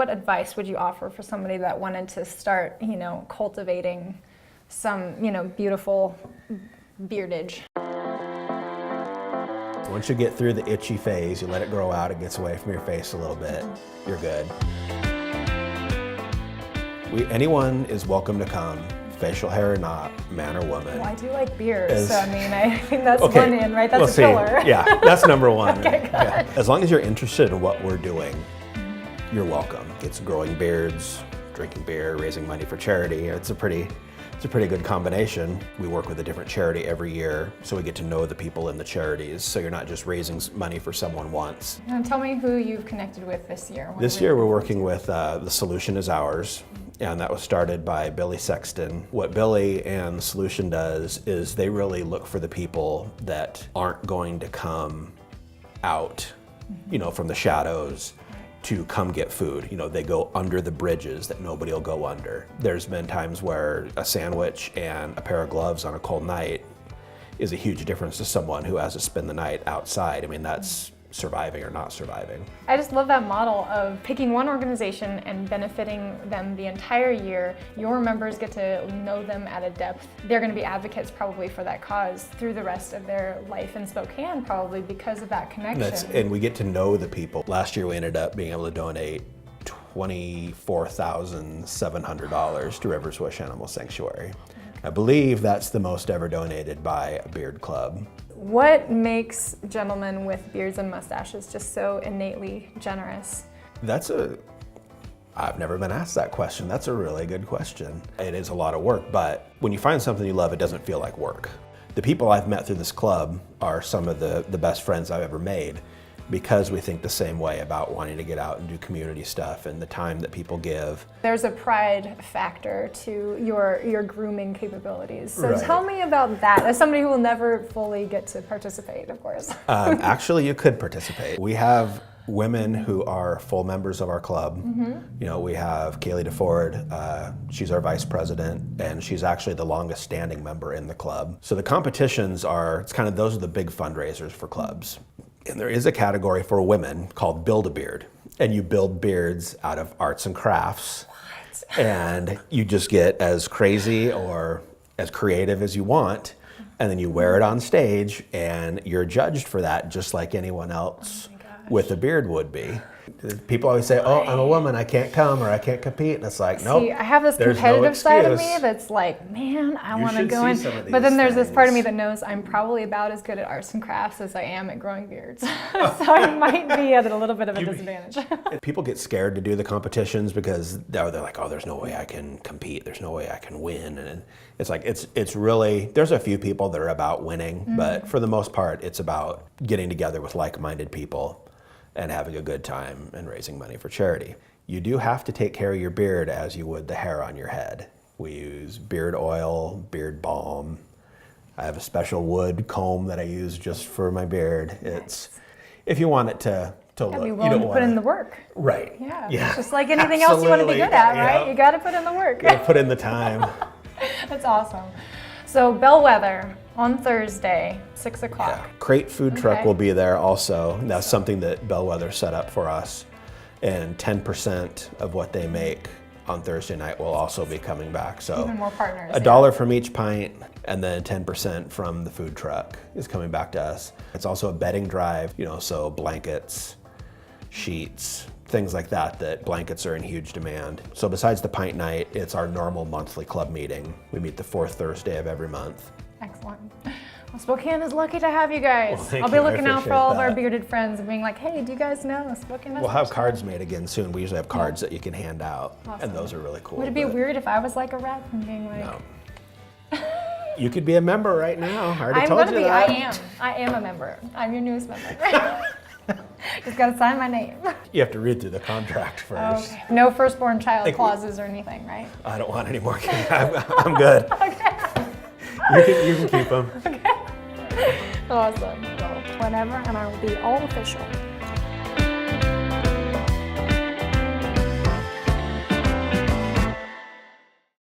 what advice would you offer for somebody that wanted to start, cultivating some, beautiful beardage? Once you get through the itchy phase, you let it grow out, it gets away from your face a little bit, you're good. Anyone is welcome to come, facial hair or not, man or woman. Well, I do like beards, so I think that's one in, right? That's a killer. Yeah, that's number one. Okay, good. Yeah. As long as you're interested in what we're doing, you're welcome. It's growing beards, drinking beer, raising money for charity. It's a pretty good combination. We work with a different charity every year, so we get to know the people in the charities, so you're not just raising money for someone once. Now tell me who you've connected with this year. This year we're working with The Solution Is Ours, and that was started by Billy Sexton. What Billy and The Solution does is they really look for the people that aren't going to come out, from the shadows to come get food. They go under the bridges that nobody will go under. There's been times where a sandwich and a pair of gloves on a cold night is a huge difference to someone who has to spend the night outside. That's surviving or not surviving. I just love that model of picking one organization and benefiting them the entire year. Your members get to know them at a depth. They're going to be advocates probably for that cause through the rest of their life in Spokane, probably because of that connection. And we get to know the people. Last year we ended up being able to donate $24,700 to Rivers Wish Animal Sanctuary. I believe that's the most ever donated by a beard club. What makes gentlemen with beards and mustaches just so innately generous? I've never been asked that question. That's a really good question. It is a lot of work, but when you find something you love, it doesn't feel like work. The people I've met through this club are some of the best friends I've ever made, because we think the same way about wanting to get out and do community stuff and the time that people give. There's a pride factor to your grooming capabilities. So Right. Tell me about that, as somebody who will never fully get to participate, of course. Actually, you could participate. We have women who are full members of our club. We have Kaylee DeFord, she's our vice president, and she's actually the longest standing member in the club. So the competitions those are the big fundraisers for clubs. And there is a category for women called Build a Beard. And you build beards out of arts and crafts. What? And you just get as crazy or as creative as you want. And then you wear it on stage and you're judged for that just like anyone else with a beard would be. People always say, oh, I'm a woman, I can't come or I can't compete. And it's like, nope. See, I have this competitive side of me that's like, man, I want to go in. But then there's this part of me that knows I'm probably about as good at arts and crafts as I am at growing beards. So I might be at a little bit of a disadvantage. People get scared to do the competitions because they're like, oh, there's no way I can compete. There's no way I can win. And it's like, it's really, there's a few people that are about winning, but for the most part, it's about getting together with like-minded people and having a good time and raising money for charity. You do have to take care of your beard as you would the hair on your head. We use beard oil, beard balm. I have a special wood comb that I use just for my beard. It's, if you want it to look, Be willing to put in the work. Right. Yeah. Yeah. It's just like anything else you want to be good at, right? Yeah. You got to put in the work. You gotta put in the time. That's awesome. So Bellwether on Thursday, 6 o'clock. Yeah. Crate food truck will be there also. That's something that Bellwether set up for us. And 10% of what they make on Thursday night will also be coming back. So even more partners. $1 from each pint, and then 10% from the food truck is coming back to us. It's also a bedding drive, so blankets, sheets, things like that blankets are in huge demand. So besides the pint night, it's our normal monthly club meeting. We meet the fourth Thursday of every month. Excellent. Well, Spokane is lucky to have you guys. Well, I'll be you. looking out for all of our bearded friends and being like, hey, do you guys know Spokane has We'll have cards made again soon. We usually have cards that you can hand out, and those are really cool. Would it be weird if I was like a rep and being like... No. You could be a member right now. I already told you that. I am a member. I'm your newest member. Just gotta sign my name. You have to read through the contract first. Okay. No firstborn child clauses or anything, right? I don't want any more kids. I'm good. Okay. You can keep them. Okay. Awesome. Well, whatever, and I will be all official.